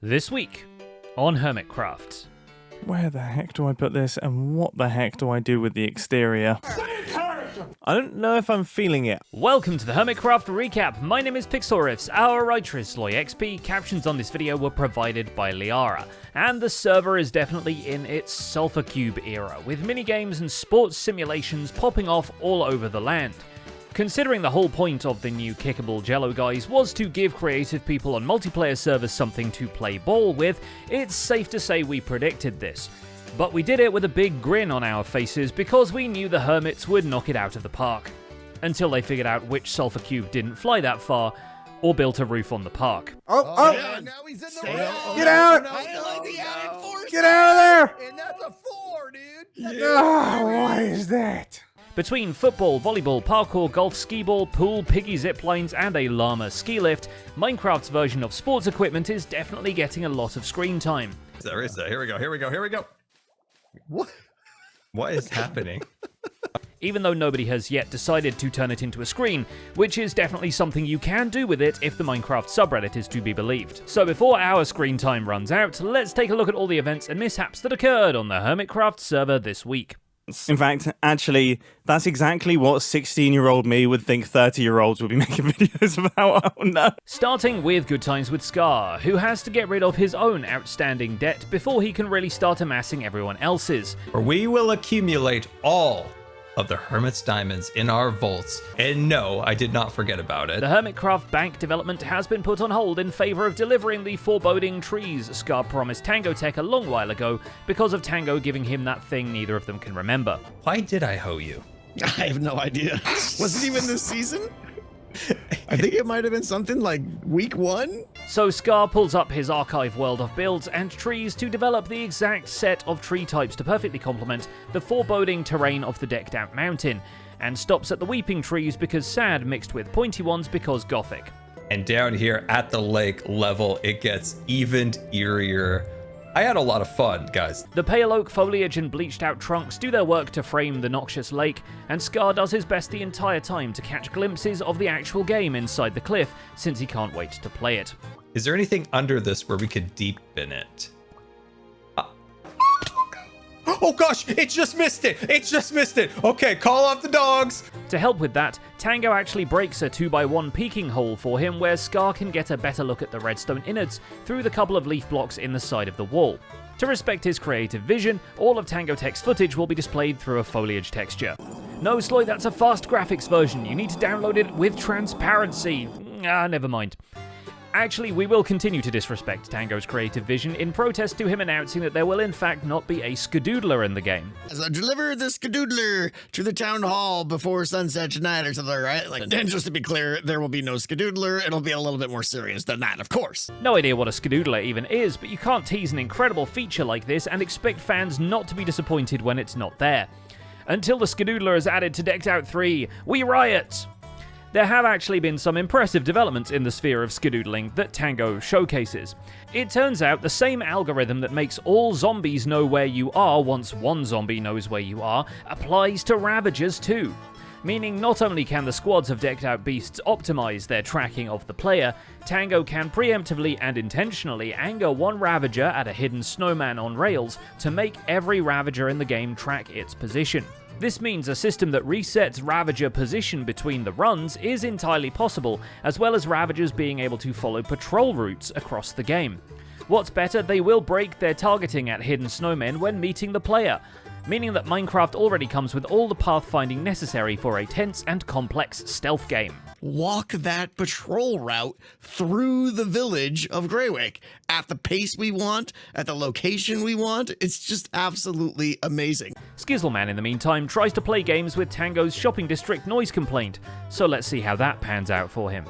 This week on Hermitcraft. Where the heck do I put this, and what the heck do I do with the exterior? I don't know if I'm feeling it. Welcome to the Hermitcraft recap. My name is Pixelriffs, our writer is SloyXP, captions on this video were provided by Liara, and the server is definitely in its Sulfur Cube era, with minigames and sports simulations popping off all over the land. Considering the whole point of the new kickable Jello guys was to give creative people on multiplayer servers something to play ball with, it's safe to say we predicted this. But we did it with a big grin on our faces because we knew the Hermits would knock it out of the park. Until they figured out which Sulfur Cube didn't fly that far, or built a roof on the park. Yeah, now he's in the way. Get out! Get out of there! And that's a 4, dude. What is that? Between football, volleyball, parkour, golf, skee-ball, pool, piggy zip lines, and a llama ski lift, Minecraft's version of sports equipment is definitely getting a lot of screen time. There is that. Here we go. What is happening? Even though nobody has yet decided to turn it into a screen, which is definitely something you can do with it if the Minecraft subreddit is to be believed. So before our screen time runs out, let's take a look at all the events and mishaps that occurred on the Hermitcraft server this week. In fact, actually, that's exactly what 16-year-old me would think 30-year-olds would be making videos about. Oh no. Starting with Good Times with Scar, who has to get rid of his own outstanding debt before he can really start amassing everyone else's. Or we will accumulate all of the Hermit's diamonds in our vaults. And no, I did not forget about it. The Hermitcraft bank development has been put on hold in favor of delivering the foreboding trees Scar promised Tango Tech a long while ago because of Tango giving him that thing neither of them can remember. Why did I hoe you? I have no idea. Was it even this season? I think it might have been something like week 1. So Scar pulls up his archive world of builds and trees to develop the exact set of tree types to perfectly complement the foreboding terrain of the decked out mountain, and stops at the weeping trees because sad mixed with pointy ones because gothic. And down here at the lake level, it gets even eerier. I had a lot of fun, guys. The pale oak foliage and bleached out trunks do their work to frame the noxious lake, and Scar does his best the entire time to catch glimpses of the actual game inside the cliff, since he can't wait to play it. Is there anything under this where we could deepen it? Oh gosh, it just missed it. Okay, call off the dogs. To help with that, Tango actually breaks a 2x1 peeking hole for him where Scar can get a better look at the redstone innards through the couple of leaf blocks in the side of the wall. To respect his creative vision, all of Tango Tech's footage will be displayed through a foliage texture. No, Sloy, that's a fast graphics version. You need to download it with transparency. Never mind. Actually, we will continue to disrespect Tango's creative vision in protest to him announcing that there will in fact not be a skadoodler in the game. So deliver the skadoodler to the town hall before sunset tonight or something, right? And just to be clear, there will be no skadoodler. It'll be a little bit more serious than that, of course. No idea what a skadoodler even is, but you can't tease an incredible feature like this and expect fans not to be disappointed when it's not there. Until the skadoodler is added to Decked Out 3, we riot! There have actually been some impressive developments in the sphere of skadoodling that Tango showcases. It turns out the same algorithm that makes all zombies know where you are once one zombie knows where you are applies to Ravagers too. Meaning not only can the squads of decked out beasts optimize their tracking of the player, Tango can preemptively and intentionally anger one Ravager at a hidden snowman on rails to make every Ravager in the game track its position. This means a system that resets Ravager position between the runs is entirely possible, as well as Ravagers being able to follow patrol routes across the game. What's better, they will break their targeting at hidden snowmen when meeting the player, meaning that Minecraft already comes with all the pathfinding necessary for a tense and complex stealth game. Walk that patrol route through the village of Greywick at the pace we want, at the location we want. It's just absolutely amazing. Skizzleman, in the meantime, tries to play games with Tango's shopping district noise complaint, so let's see how that pans out for him.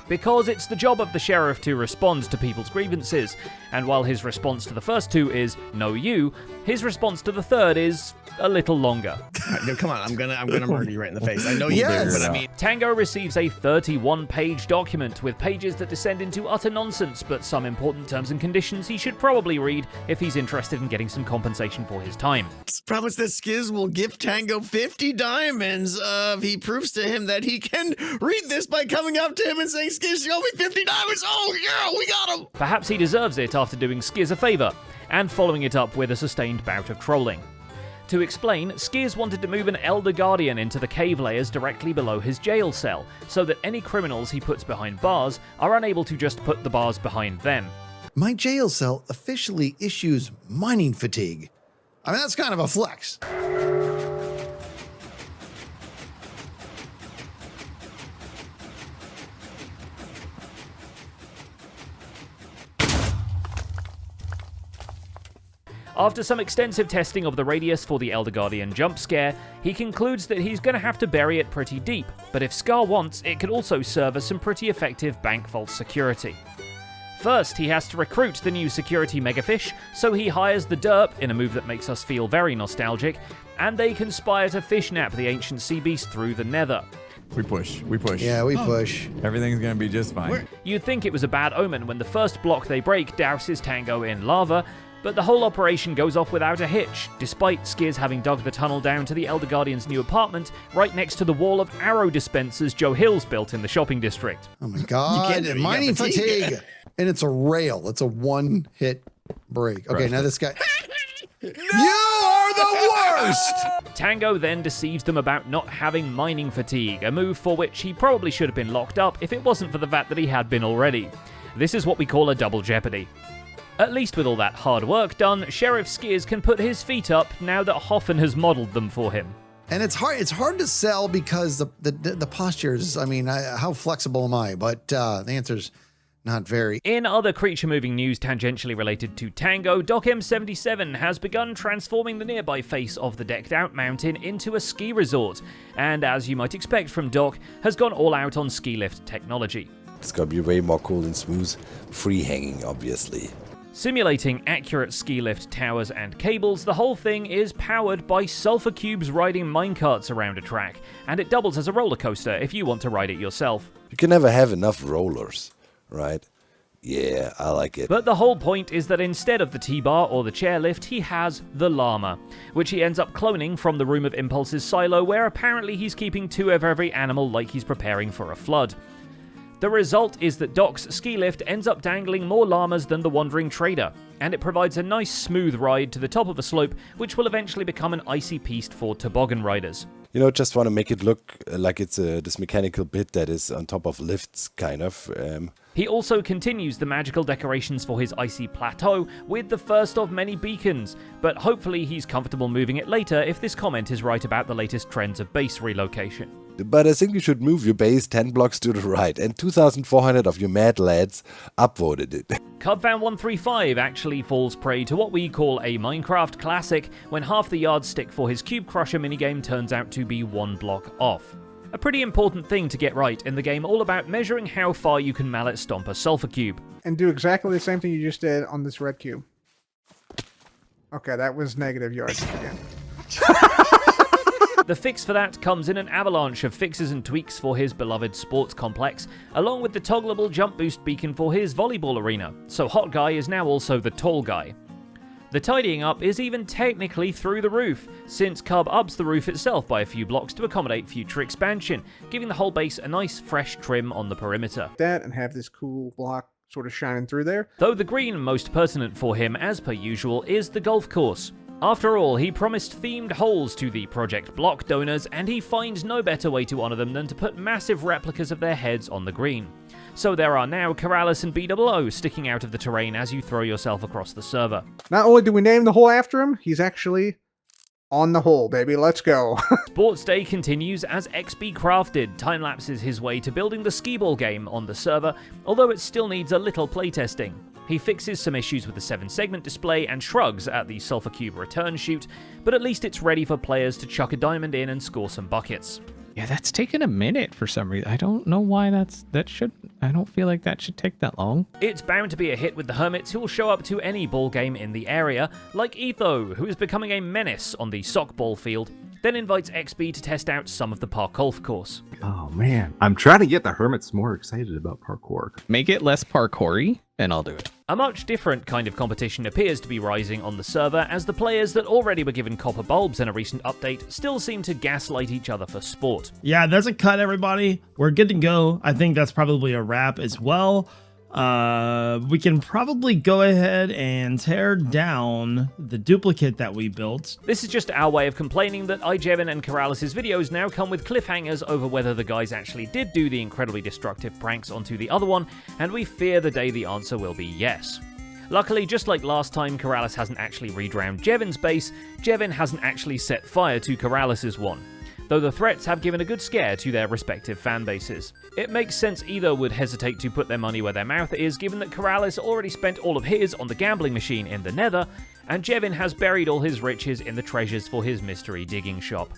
Because it's the job of the sheriff to respond to people's grievances, and while his response to the first two is, "No you," his response to the third is a little longer. No, come on, I'm gonna murder you right in the face. I know you do, but I mean, Tango receives a 31-page document with pages that descend into utter nonsense, but some important terms and conditions he should probably read if he's interested in getting some compensation for his time. promise that Skiz will give Tango 50 diamonds if he proves to him that he can read this by coming up to him and saying, Skiz, you owe me 50 diamonds. Oh, yeah, we got him. Perhaps he deserves it after doing Skiz a favour, and following it up with a sustained bout of trolling. To explain, Skiz wanted to move an Elder Guardian into the cave layers directly below his jail cell, so that any criminals he puts behind bars are unable to just put the bars behind them. My jail cell officially issues mining fatigue. I mean, that's kind of a flex. After some extensive testing of the radius for the Elder Guardian jump scare, he concludes that he's going to have to bury it pretty deep, but if Scar wants, it could also serve as some pretty effective bank vault security. First, he has to recruit the new security megafish, so he hires the derp in a move that makes us feel very nostalgic, and they conspire to fishnap the ancient sea beast through the nether. We push. Yeah, we push. Everything's gonna be just fine. You'd think it was a bad omen when the first block they break douses Tango in lava, but the whole operation goes off without a hitch, despite Skiz having dug the tunnel down to the Elder Guardian's new apartment right next to the wall of arrow dispensers Joe Hill's built in the shopping district. Oh my God, mining fatigue. And it's a rail. It's a one-hit break. Okay, now this guy... You are the worst! Tango then deceives them about not having mining fatigue, a move for which he probably should have been locked up if it wasn't for the fact that he had been already. This is what we call a double jeopardy. At least with all that hard work done, Sheriff Skiz can put his feet up now that Hoffen has modeled them for him. And it's hard to sell because the postures, I mean, how flexible am I? But the answer's not very. In other creature-moving news tangentially related to Tango, Doc M77 has begun transforming the nearby face of the decked-out mountain into a ski resort, and as you might expect from Doc, has gone all out on ski lift technology. It's gonna be way more cool and smooth, free hanging, obviously. Simulating accurate ski lift towers and cables, the whole thing is powered by sulfur cubes riding minecarts around a track, and it doubles as a roller coaster if you want to ride it yourself. You can never have enough rollers. Right? Yeah, I like it. But the whole point is that instead of the T-bar or the chairlift, he has the llama, which he ends up cloning from the Room of Impulses silo, where apparently he's keeping 2 of every animal like he's preparing for a flood. The result is that Doc's ski lift ends up dangling more llamas than the Wandering Trader, and it provides a nice smooth ride to the top of a slope, which will eventually become an icy piste for toboggan riders. You know, just want to make it look like it's this mechanical bit that is on top of lifts, kind of. He also continues the magical decorations for his icy plateau with the first of many beacons, but hopefully he's comfortable moving it later if this comment is right about the latest trends of base relocation. But I think you should move your base 10 blocks to the right, and 2,400 of your mad lads upvoted it. Cubfan135 actually falls prey to what we call a Minecraft classic when half the yardstick for his Cube Crusher minigame turns out to be 1 block off. A pretty important thing to get right in the game, all about measuring how far you can mallet stomp a sulfur cube. And do exactly the same thing you just did on this red cube. Okay, that was negative yards again. The fix for that comes in an avalanche of fixes and tweaks for his beloved sports complex, along with the toggleable jump boost beacon for his volleyball arena, so Hot Guy is now also the Tall Guy. The tidying up is even technically through the roof, since Cub ups the roof itself by a few blocks to accommodate future expansion, giving the whole base a nice fresh trim on the perimeter. That and have this cool block sort of shining through there. Though the green most pertinent for him, as per usual, is the golf course. After all, he promised themed holes to the Project Block donors, and he finds no better way to honour them than to put massive replicas of their heads on the green. So there are now Corrales and BOO sticking out of the terrain as you throw yourself across the server. Not only do we name the hole after him, he's actually on the hole, baby. Let's go. Sports Day continues as XB Crafted time-lapses his way to building the skee-ball game on the server, although it still needs a little playtesting. He fixes some issues with the 7-segment display and shrugs at the Sulfur Cube return shoot, but at least it's ready for players to chuck a diamond in and score some buckets. Yeah, that's taken a minute for some reason. I don't know why I don't feel like that should take that long. It's bound to be a hit with the hermits who will show up to any ball game in the area, like Etho, who is becoming a menace on the sockball field, then invites XB to test out some of the parkour course. Oh man, I'm trying to get the hermits more excited about parkour. Make it less parkour-y, and I'll do it. A much different kind of competition appears to be rising on the server, as the players that already were given copper bulbs in a recent update still seem to gaslight each other for sport. Yeah, that's a cut, everybody. We're good to go. I think that's probably a wrap as well. We can probably go ahead and tear down the duplicate that we built. This is just our way of complaining that iJevin and Corrales' videos now come with cliffhangers over whether the guys actually did do the incredibly destructive pranks onto the other one, and we fear the day the answer will be yes. Luckily, just like last time, Corrales hasn't actually redrowned Jevin's base, Jevin hasn't actually set fire to Corrales' one, though the threats have given a good scare to their respective fan bases. It makes sense either would hesitate to put their money where their mouth is, given that Corrales already spent all of his on the gambling machine in the Nether, and Jevin has buried all his riches in the treasures for his mystery digging shop.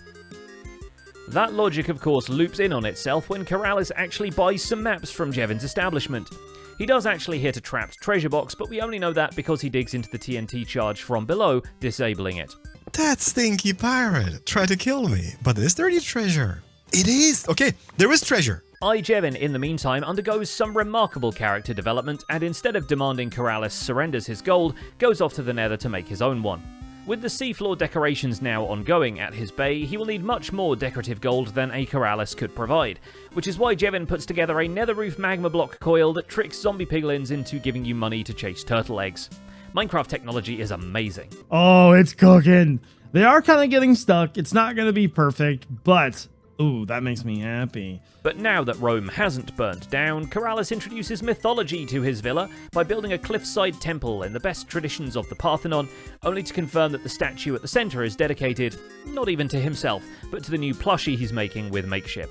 That logic, of course, loops in on itself when Corrales actually buys some maps from Jevin's establishment. He does actually hit a trapped treasure box, but we only know that because he digs into the TNT charge from below, disabling it. That stinky pirate tried to kill me, but is there any treasure? It is! Okay, there is treasure! iJevin, in the meantime, undergoes some remarkable character development, and instead of demanding Corrales surrenders his gold, goes off to the Nether to make his own one. With the seafloor decorations now ongoing at his bay, he will need much more decorative gold than a Corrales could provide, which is why Jevin puts together a nether roof magma block coil that tricks zombie piglins into giving you money to chase turtle eggs. Minecraft technology is amazing. Oh, it's cooking. They are kind of getting stuck. It's not going to be perfect, but ooh, that makes me happy. But now that Rome hasn't burnt down, Corrales introduces mythology to his villa by building a cliffside temple in the best traditions of the Parthenon, only to confirm that the statue at the center is dedicated, not even to himself, but to the new plushie he's making with Makeship.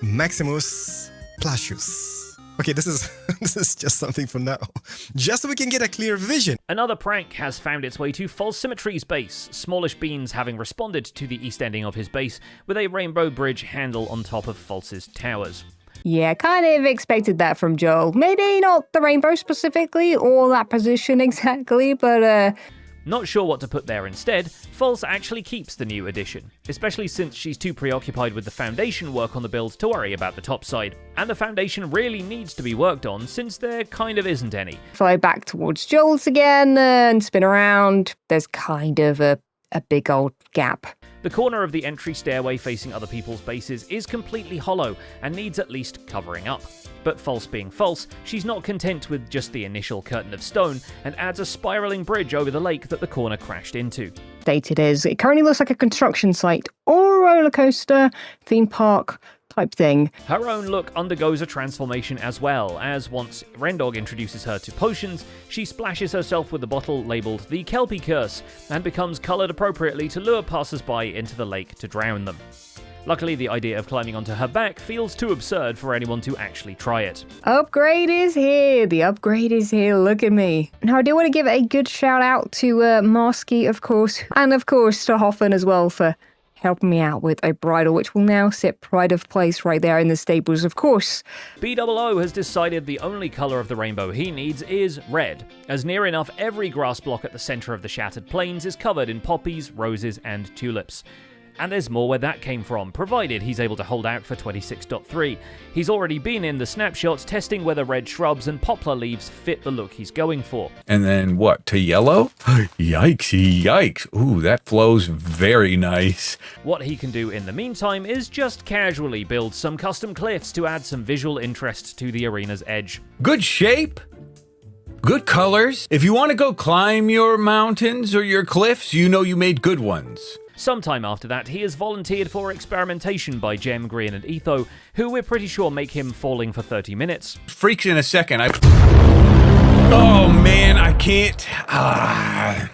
Maximus Placius. Okay, this is just something for now. Just so we can get a clear vision. Another prank has found its way to False Symmetry's base, Smallish Beans having responded to the east ending of his base with a rainbow bridge handle on top of False's towers. Yeah, kind of expected that from Joel. Maybe not the rainbow specifically, or that position exactly, but Not sure what to put there instead, False actually keeps the new addition, especially since she's too preoccupied with the foundation work on the build to worry about the top side. And the foundation really needs to be worked on, since there kind of isn't any. Fly back towards Joel's again and spin around. There's kind of a big old gap. The corner of the entry stairway facing other people's bases is completely hollow and needs at least covering up. But False being False, she's not content with just the initial curtain of stone and adds a spiraling bridge over the lake that the corner crashed into. Dated is, it currently looks like a construction site or a roller coaster, theme park type thing. Her own look undergoes a transformation as well, as once Rendog introduces her to potions, she splashes herself with a bottle labelled the Kelpie Curse and becomes coloured appropriately to lure passers-by into the lake to drown them. Luckily, the idea of climbing onto her back feels too absurd for anyone to actually try it. Upgrade is here. The upgrade is here. Look at me. Now, I do want to give a good shout out to Marsky, of course, and of course to Hoffman as well for helping me out with a bridle, which will now sit pride of place right there in the stables, of course. BOO has decided the only colour of the rainbow he needs is red, as near enough every grass block at the centre of the Shattered Plains is covered in poppies, roses, and tulips. And there's more where that came from, provided he's able to hold out for 26.3. He's already been in the snapshots testing whether red shrubs and poplar leaves fit the look he's going for. And then what, to yellow? Yikes, yikes. Ooh, that flows very nice. What he can do in the meantime is just casually build some custom cliffs to add some visual interest to the arena's edge. Good shape. Good colors. If you want to go climb your mountains or your cliffs, you know you made good ones. Sometime after that, he is volunteered for experimentation by Gem, Green, and Etho, who we're pretty sure make him falling for 30 minutes. Freaks in a second. Oh man, I can't. I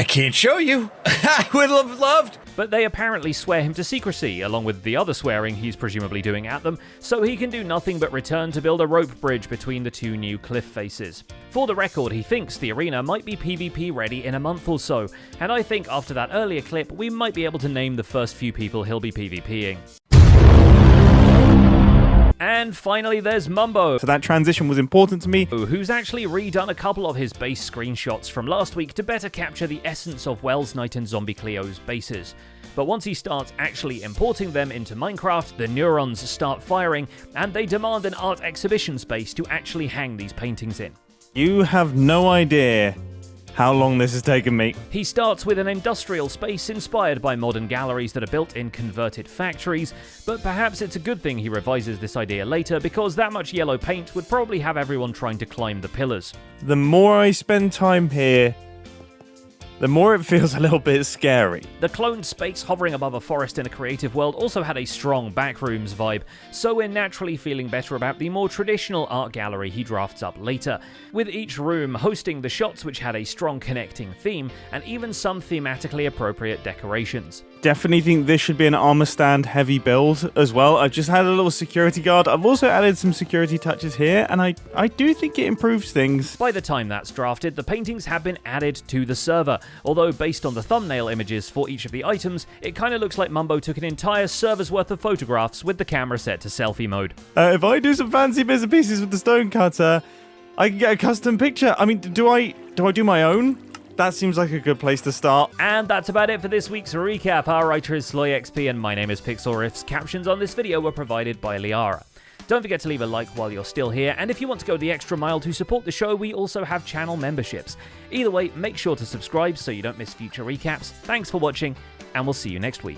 can't show you. I would have loved. But they apparently swear him to secrecy, along with the other swearing he's presumably doing at them, so he can do nothing but return to build a rope bridge between the two new cliff faces. For the record, he thinks the arena might be PvP ready in a month or so, and I think after that earlier clip, we might be able to name the first few people he'll be PvPing. And finally, there's Mumbo. So that transition was important to me. Who's actually redone a couple of his base screenshots from last week to better capture the essence of Wells Knight and Zombie Cleo's bases. But once he starts actually importing them into Minecraft, the neurons start firing, and they demand an art exhibition space to actually hang these paintings in. You have no idea how long this has taken me. He starts with an industrial space inspired by modern galleries that are built in converted factories, but perhaps it's a good thing he revises this idea later, because that much yellow paint would probably have everyone trying to climb the pillars. The more I spend time here, the more it feels a little bit scary. The cloned space hovering above a forest in a creative world also had a strong Backrooms vibe, so we're naturally feeling better about the more traditional art gallery he drafts up later, with each room hosting the shots which had a strong connecting theme, and even some thematically appropriate decorations. Definitely think this should be an armor stand heavy build as well. I've just had a little security guard. I've also added some security touches here, and I do think it improves things. By the time that's drafted, the paintings have been added to the server, although based on the thumbnail images for each of the items, it kind of looks like Mumbo took an entire server's worth of photographs with the camera set to selfie mode. If I do some fancy bits and pieces with the stone cutter, I can get a custom picture. I mean, do I do my own? That seems like a good place to start. And that's about it for this week's recap. Our writer is SloyXP and my name is PixelRiffs. Captions on this video were provided by Liara. Don't forget to leave a like while you're still here, and if you want to go the extra mile to support the show, we also have channel memberships. Either way, make sure to subscribe so you don't miss future recaps. Thanks for watching, and we'll see you next week.